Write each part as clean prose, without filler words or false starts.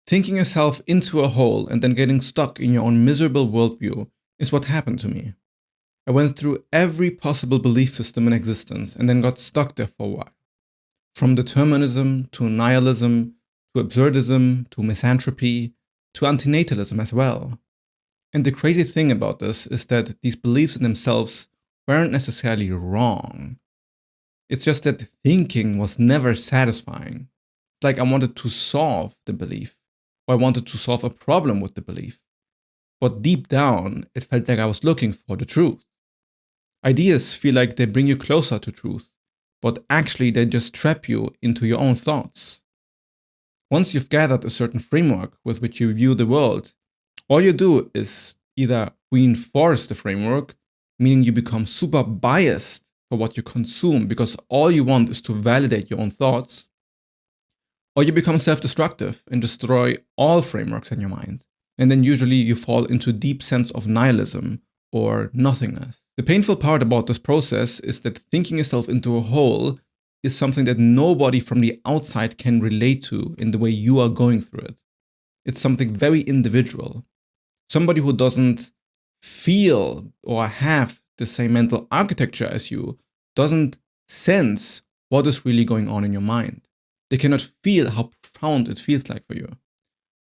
Thinking yourself into a hole and then getting stuck in your own miserable worldview is what happened to me. I went through every possible belief system in existence and then got stuck there for a while. From determinism to nihilism to absurdism to misanthropy to antinatalism as well. And the crazy thing about this is that these beliefs in themselves weren't necessarily wrong. It's just that thinking was never satisfying. It's like I wanted to solve the belief, or I wanted to solve a problem with the belief. But deep down, it felt like I was looking for the truth. Ideas feel like they bring you closer to truth, but actually they just trap you into your own thoughts. Once you've gathered a certain framework with which you view the world, all you do is either reinforce the framework, meaning you become super biased for what you consume because all you want is to validate your own thoughts, or you become self-destructive and destroy all frameworks in your mind. And then usually you fall into a deep sense of nihilism or nothingness. The painful part about this process is that thinking yourself into a hole is something that nobody from the outside can relate to in the way you are going through it. It's something very individual. Somebody who doesn't feel or have the same mental architecture as you doesn't sense what is really going on in your mind. They cannot feel how profound it feels like for you,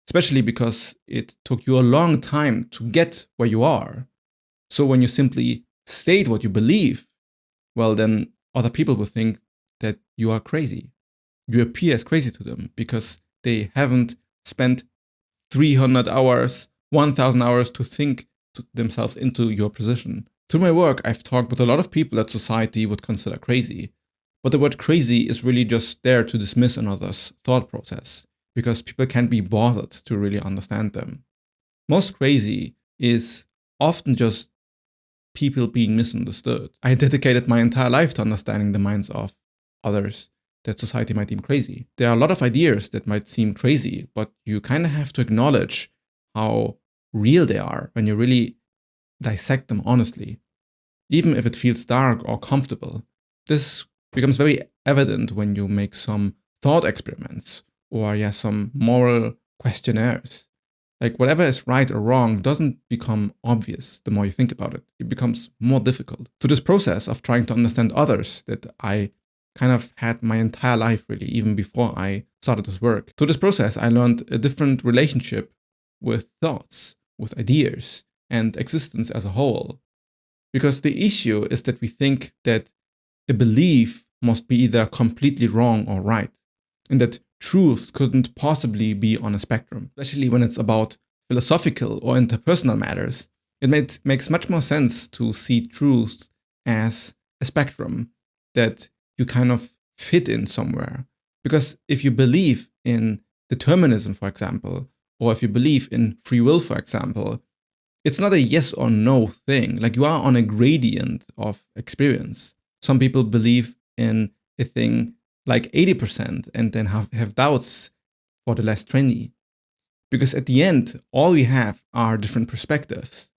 especially because it took you a long time to get where you are. So when you simply state what you believe, well, then other people will think that you are crazy. You appear as crazy to them because they haven't spent 300 hours, 1,000 hours to think themselves into your position. Through my work, I've talked with a lot of people that society would consider crazy. But the word crazy is really just there to dismiss another's thought process, because people can't be bothered to really understand them. Most crazy is often just people being misunderstood. I dedicated my entire life to understanding the minds of others that society might deem crazy. There are a lot of ideas that might seem crazy, but you kind of have to acknowledge how real they are when you really dissect them honestly, even if it feels dark or comfortable. This becomes very evident when you make some thought experiments or some moral questionnaires. Like whatever is right or wrong doesn't become obvious the more you think about it. It becomes more difficult. So this process of trying to understand others that I kind of had my entire life really, even before I started this work. Through this process, I learned a different relationship with thoughts, with ideas, and existence as a whole. Because the issue is that we think that a belief must be either completely wrong or right, and that truth couldn't possibly be on a spectrum, especially when it's about philosophical or interpersonal matters. It makes much more sense to see truth as a spectrum that you kind of fit in somewhere. Because if you believe in determinism, for example, or if you believe in free will, for example, it's not a yes or no thing. Like you are on a gradient of experience. Some people believe in a thing like 80% and then have doubts for the last 20. Because at the end, all we have are different perspectives.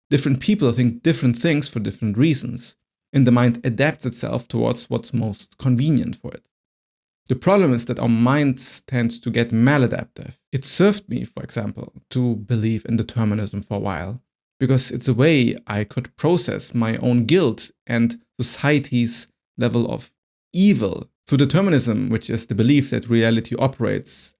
Different people think different things for different reasons, and the mind adapts itself towards what's most convenient for it. The problem is that our minds tend to get maladaptive. It served me, for example, to believe in determinism for a while, because it's a way I could process my own guilt and society's level of evil. So determinism, which is the belief that reality operates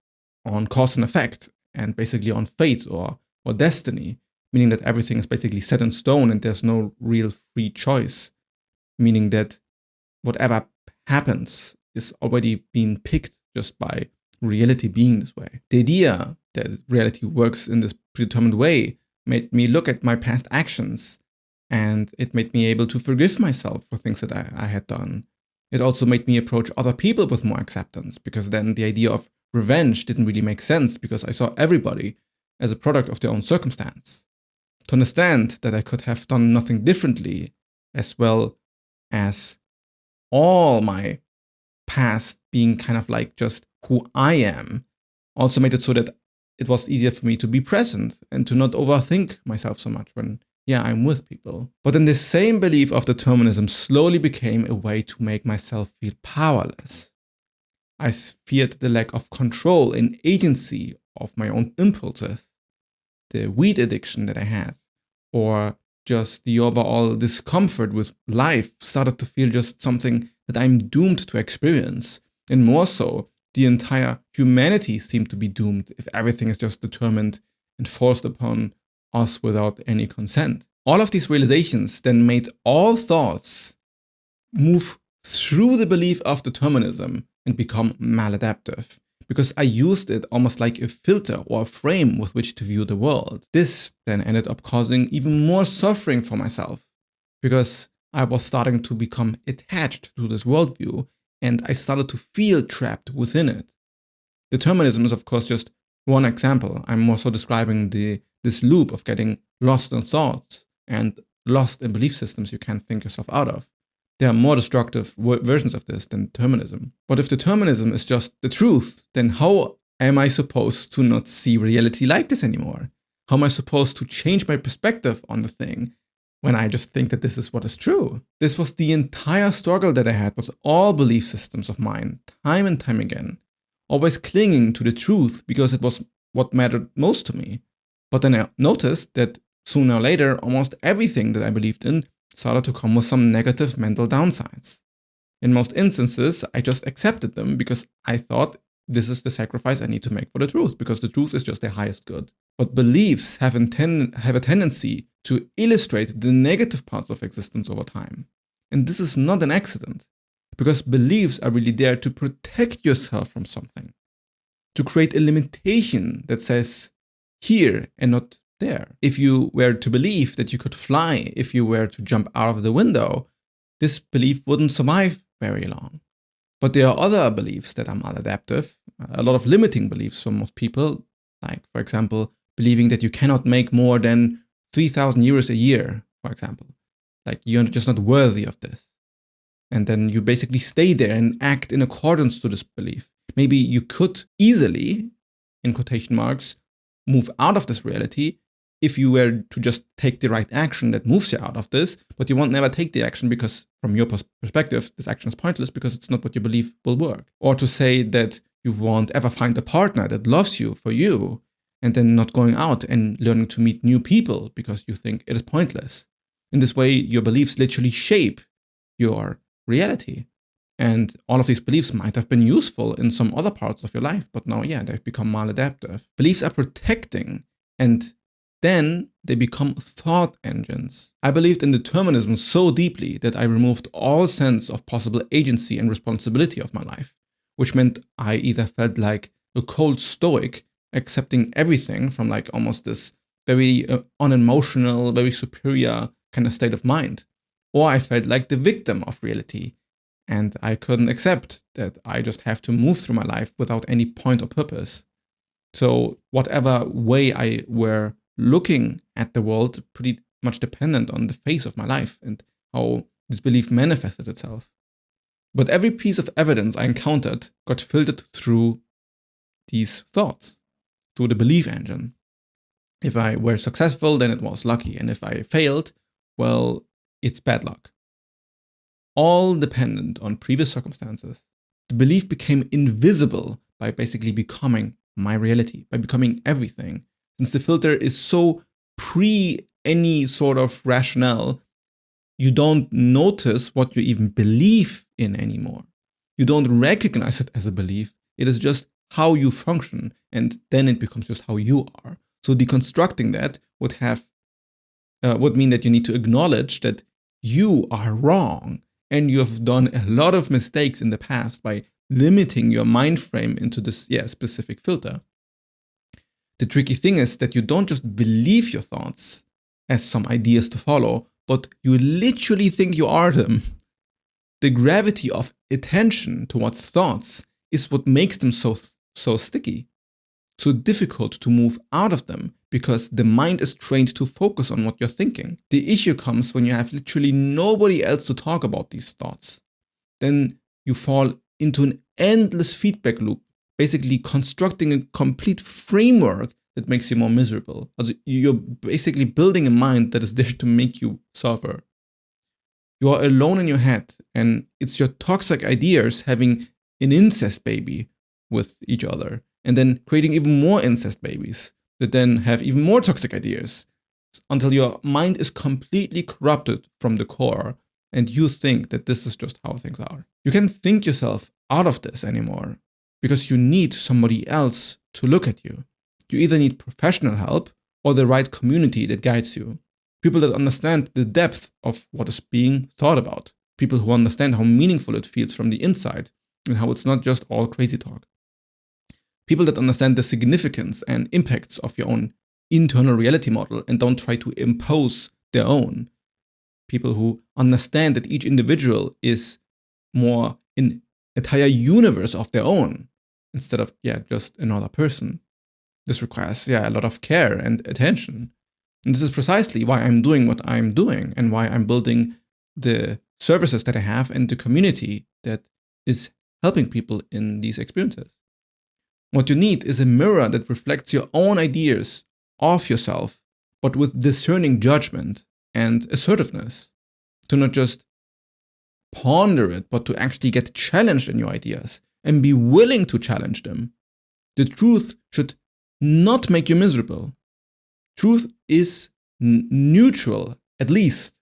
on cause and effect, and basically on fate or destiny, meaning that everything is basically set in stone and there's no real free choice, meaning that whatever happens is already being picked just by reality being this way. The idea that reality works in this predetermined way made me look at my past actions, and it made me able to forgive myself for things that I had done. It also made me approach other people with more acceptance, because then the idea of revenge didn't really make sense, because I saw everybody as a product of their own circumstance. To understand that I could have done nothing differently, as well as all my past being kind of like just who I am, also made it so that it was easier for me to be present and to not overthink myself so much when, I'm with people. But then this same belief of determinism slowly became a way to make myself feel powerless. I feared the lack of control and agency of my own impulses, the weed addiction that I had, or just the overall discomfort with life started to feel just something that I'm doomed to experience. And more so, the entire humanity seemed to be doomed if everything is just determined and forced upon us without any consent. All of these realizations then made all thoughts move through the belief of determinism and become maladaptive, because I used it almost like a filter or a frame with which to view the world. This then ended up causing even more suffering for myself, because I was starting to become attached to this worldview and I started to feel trapped within it. Determinism is, of course, just one example. I'm also describing this loop of getting lost in thoughts and lost in belief systems you can't think yourself out of. There are more destructive versions of this than determinism. But if determinism is just the truth, then how am I supposed to not see reality like this anymore? How am I supposed to change my perspective on the thing when I just think that this is what is true? This was the entire struggle that I had with all belief systems of mine, time and time again. Always clinging to the truth because it was what mattered most to me. But then I noticed that sooner or later, almost everything that I believed in started to come with some negative mental downsides. In most instances, I just accepted them because I thought this is the sacrifice I need to make for the truth, because the truth is just the highest good. But beliefs have a tendency to illustrate the negative parts of existence over time. And this is not an accident, because beliefs are really there to protect yourself from something, to create a limitation that says here and not there. If you were to believe that you could fly if you were to jump out of the window, this belief wouldn't survive very long. But there are other beliefs that are maladaptive, a lot of limiting beliefs for most people, like, for example, believing that you cannot make more than 3,000 euros a year, for example. Like, you're just not worthy of this. And then you basically stay there and act in accordance to this belief. Maybe you could easily, in quotation marks, move out of this reality if you were to just take the right action that moves you out of this, but you won't never take the action because from your perspective, this action is pointless because it's not what you believe will work. Or to say that you won't ever find a partner that loves you for you, and then not going out and learning to meet new people because you think it is pointless. In this way, your beliefs literally shape your reality. And all of these beliefs might have been useful in some other parts of your life, but now, they've become maladaptive. Beliefs are protecting, and then they become thought engines. I believed in determinism so deeply that I removed all sense of possible agency and responsibility of my life, which meant I either felt like a cold stoic, accepting everything from like almost this very unemotional, very superior kind of state of mind, or I felt like the victim of reality, and I couldn't accept that I just have to move through my life without any point or purpose. So whatever way I were looking at the world pretty much dependent on the phase of my life and how this belief manifested itself. But every piece of evidence I encountered got filtered through these thoughts, through the belief engine. If I were successful, then it was lucky. And if I failed, well, it's bad luck. All dependent on previous circumstances. The belief became invisible by basically becoming my reality, by becoming everything. Since the filter is so pre any sort of rationale, you don't notice what you even believe in anymore. You don't recognize it as a belief. It is just how you function, and then it becomes just how you are. So deconstructing that would mean that you need to acknowledge that you are wrong, and you have done a lot of mistakes in the past by limiting your mind frame into this specific filter. The tricky thing is that you don't just believe your thoughts as some ideas to follow, but you literally think you are them. The gravity of attention towards thoughts is what makes them so sticky, so difficult to move out of them, because the mind is trained to focus on what you're thinking. The issue comes when you have literally nobody else to talk about these thoughts. Then you fall into an endless feedback loop, basically constructing a complete framework that makes you more miserable. Also, you're basically building a mind that is there to make you suffer. You are alone in your head, and it's your toxic ideas having an incest baby with each other, and then creating even more incest babies that then have even more toxic ideas until your mind is completely corrupted from the core and you think that this is just how things are. You can't think yourself out of this anymore because you need somebody else to look at you. You either need professional help or the right community that guides you. People that understand the depth of what is being thought about. People who understand how meaningful it feels from the inside and how it's not just all crazy talk. People that understand the significance and impacts of your own internal reality model and don't try to impose their own. People who understand that each individual is more an entire universe of their own instead of, just another person. This requires, a lot of care and attention. And this is precisely why I'm doing what I'm doing and why I'm building the services that I have and the community that is helping people in these experiences. What you need is a mirror that reflects your own ideas of yourself, but with discerning judgment and assertiveness. To not just ponder it, but to actually get challenged in your ideas and be willing to challenge them. The truth should not make you miserable. Truth is neutral, at least.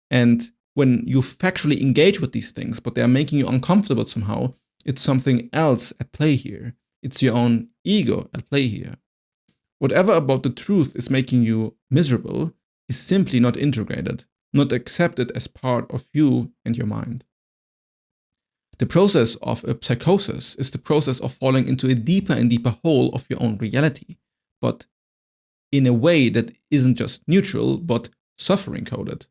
And when you factually engage with these things, but they are making you uncomfortable somehow, it's something else at play here. It's your own ego at play here. Whatever about the truth is making you miserable is simply not integrated, not accepted as part of you and your mind. The process of a psychosis is the process of falling into a deeper and deeper hole of your own reality, but in a way that isn't just neutral, but suffering coded.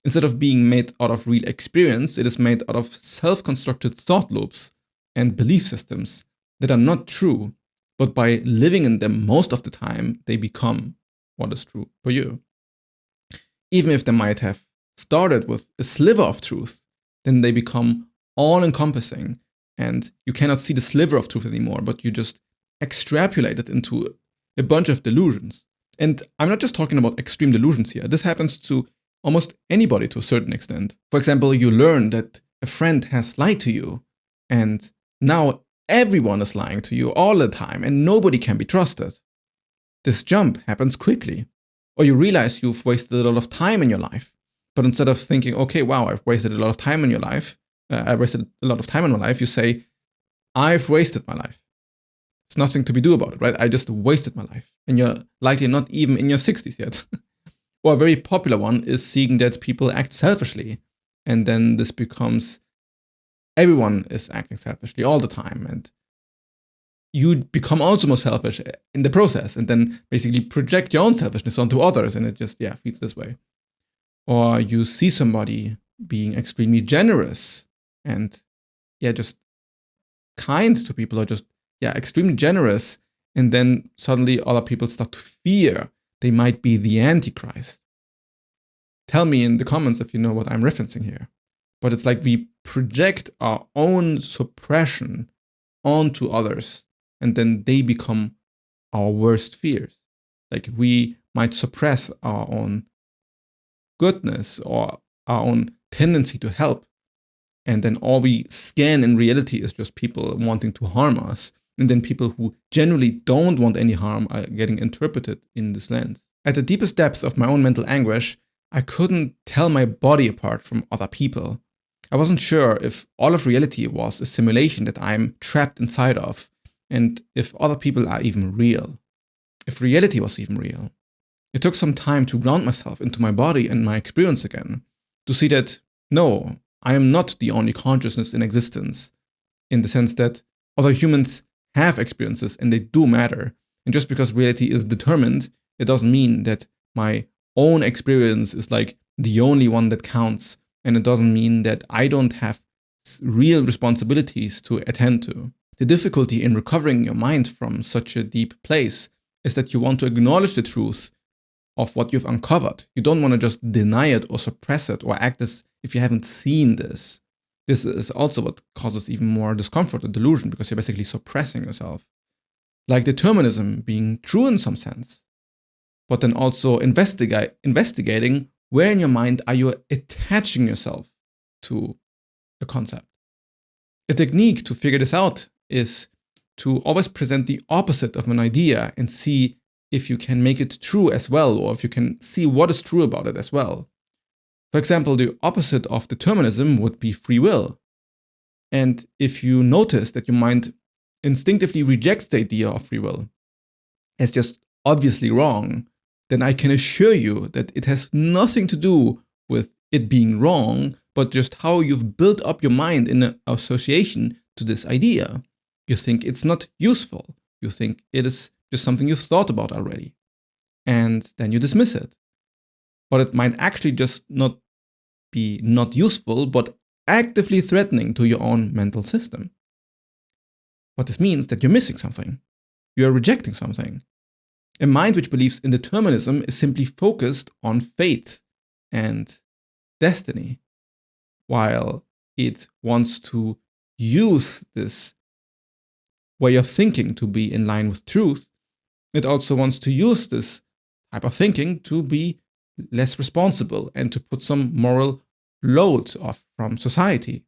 Instead of being made out of real experience, it is made out of self-constructed thought loops and belief systems that are not true, but by living in them most of the time, they become what is true for you. Even if they might have started with a sliver of truth, then they become all-encompassing, and you cannot see the sliver of truth anymore, but you just extrapolate it into a bunch of delusions. And I'm not just talking about extreme delusions here. This happens to almost anybody to a certain extent. For example, you learn that a friend has lied to you, and now everyone is lying to you all the time, and nobody can be trusted. This jump happens quickly. Or you realize you've wasted a lot of time in your life. But instead of thinking, okay, wow, I've wasted a lot of time in your life, you say, I've wasted my life. There's nothing to be do about it, right? I just wasted my life. And you're likely not even in your 60s yet. Or a very popular one is seeing that people act selfishly. And then this becomes, everyone is acting selfishly all the time. And you become also more selfish in the process and then basically project your own selfishness onto others, and it just, feeds this way. Or you see somebody being extremely generous and, just kind to people, or just, extremely generous, and then suddenly other people start to fear they might be the Antichrist. Tell me in the comments if you know what I'm referencing here. But it's like we project our own suppression onto others, and then they become our worst fears. Like we might suppress our own goodness or our own tendency to help. And then all we scan in reality is just people wanting to harm us. And then people who generally don't want any harm are getting interpreted in this lens. At the deepest depth of my own mental anguish, I couldn't tell my body apart from other people. I wasn't sure if all of reality was a simulation that I'm trapped inside of, and if other people are even real. If reality was even real. It took some time to ground myself into my body and my experience again, to see that, no, I am not the only consciousness in existence, in the sense that other humans have experiences and they do matter. And just because reality is determined, it doesn't mean that my own experience is like the only one that counts. And it doesn't mean that I don't have real responsibilities to attend to. The difficulty in recovering your mind from such a deep place is that you want to acknowledge the truth of what you've uncovered. You don't want to just deny it or suppress it or act as if you haven't seen this. This is also what causes even more discomfort and delusion, because you're basically suppressing yourself. Like determinism being true in some sense, but then also investigating where in your mind are you attaching yourself to a concept. A technique to figure this out is to always present the opposite of an idea and see if you can make it true as well, or if you can see what is true about it as well. For example, the opposite of determinism would be free will. And if you notice that your mind instinctively rejects the idea of free will as just obviously wrong, then I can assure you that it has nothing to do with it being wrong, but just how you've built up your mind in association to this idea. You think it's not useful. You think it is just something you've thought about already. And then you dismiss it. But it might actually just not be not useful, but actively threatening to your own mental system. What this means that you're missing something. You are rejecting something. A mind which believes in determinism is simply focused on fate and destiny, while it wants to use this way of thinking to be in line with truth. It also wants to use this type of thinking to be less responsible and to put some moral load off from society.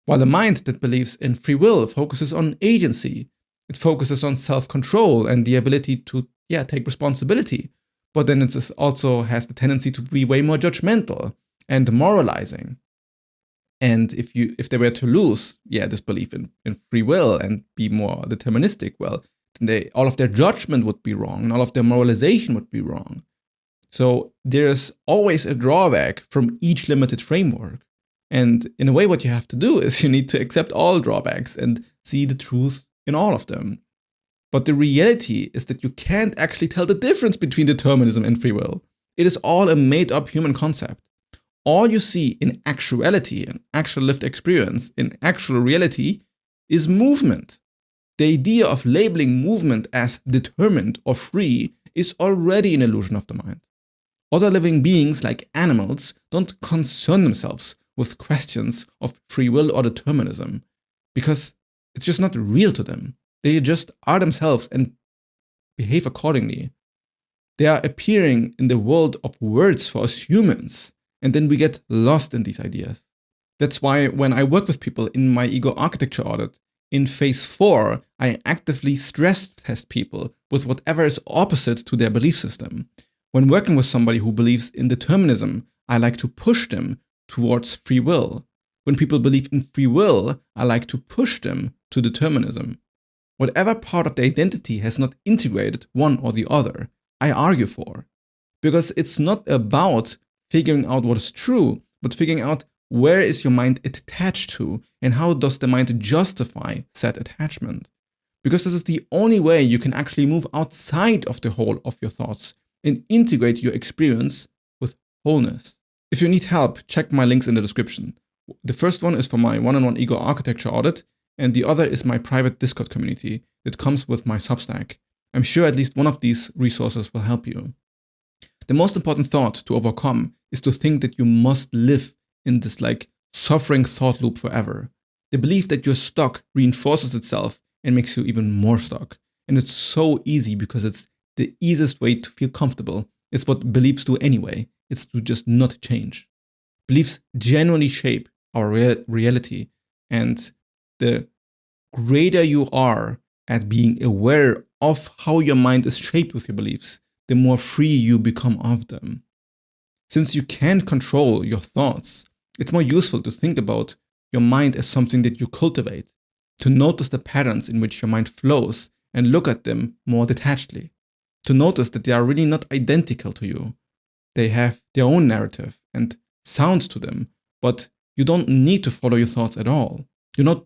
While the mind that believes in free will focuses on agency, it focuses on self-control and the ability to take responsibility. But then it also has the tendency to be way more judgmental and moralizing. And if they were to lose this belief in free will and be more deterministic, well, then all of their judgment would be wrong and all of their moralization would be wrong. So there's always a drawback from each limited framework. And in a way, what you have to do is you need to accept all drawbacks and see the truth in all of them. But the reality is that you can't actually tell the difference between determinism and free will. It is all a made-up human concept. All you see in actuality, in actual lived experience, in actual reality, is movement. The idea of labeling movement as determined or free is already an illusion of the mind. Other living beings, like animals, don't concern themselves with questions of free will or determinism, because it's just not real to them. They just are themselves and behave accordingly. They are appearing in the world of words for us humans, and then we get lost in these ideas. That's why when I work with people in my ego architecture audit, in phase 4, I actively stress test people with whatever is opposite to their belief system. When working with somebody who believes in determinism, I like to push them towards free will. When people believe in free will, I like to push them to determinism. Whatever part of the identity has not integrated one or the other, I argue for. Because it's not about figuring out what is true, but figuring out where is your mind attached to and how does the mind justify said attachment. Because this is the only way you can actually move outside of the whole of your thoughts and integrate your experience with wholeness. If you need help, check my links in the description. The first one is for my one-on-one ego architecture audit, and the other is my private Discord community that comes with my Substack. I'm sure at least one of these resources will help you. The most important thought to overcome is to think that you must live in this suffering thought loop forever. The belief that you're stuck reinforces itself and makes you even more stuck. And it's so easy because it's the easiest way to feel comfortable. It's what beliefs do anyway. It's to just not change. Beliefs genuinely shape our reality, and the greater you are at being aware of how your mind is shaped with your beliefs, the more free you become of them. Since you can't control your thoughts, it's more useful to think about your mind as something that you cultivate, to notice the patterns in which your mind flows and look at them more detachedly, to notice that they are really not identical to you. They have their own narrative and sound to them, but you don't need to follow your thoughts at all. You don't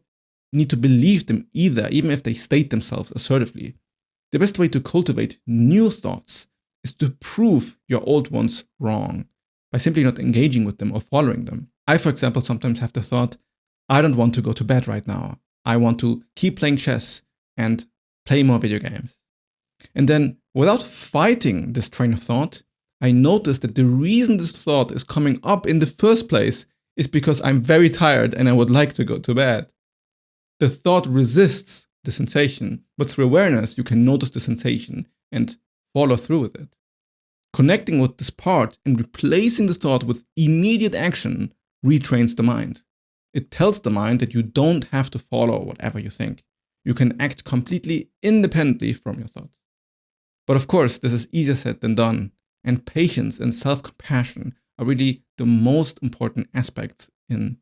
need to believe them either, even if they state themselves assertively. The best way to cultivate new thoughts is to prove your old ones wrong by simply not engaging with them or following them. I, for example, sometimes have the thought, I don't want to go to bed right now. I want to keep playing chess and play more video games. And then, without fighting this train of thought, I notice that the reason this thought is coming up in the first place is because I'm very tired and I would like to go to bed. The thought resists the sensation, but through awareness, you can notice the sensation and follow through with it. Connecting with this part and replacing the thought with immediate action retrains the mind. It tells the mind that you don't have to follow whatever you think. You can act completely independently from your thoughts. But of course, this is easier said than done, and patience and self-compassion are really the most important aspects in,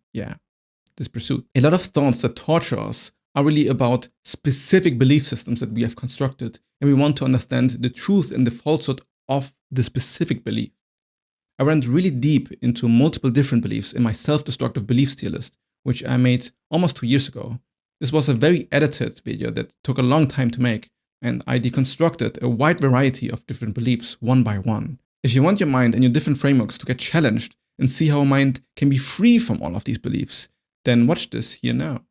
this pursuit. A lot of thoughts that torture us are really about specific belief systems that we have constructed, and we want to understand the truth and the falsehood of the specific belief. I went really deep into multiple different beliefs in my self-destructive beliefs tier list, which I made almost 2 years ago. This was a very edited video that took a long time to make, and I deconstructed a wide variety of different beliefs one by one. If you want your mind and your different frameworks to get challenged and see how a mind can be free from all of these beliefs, then watch this here now.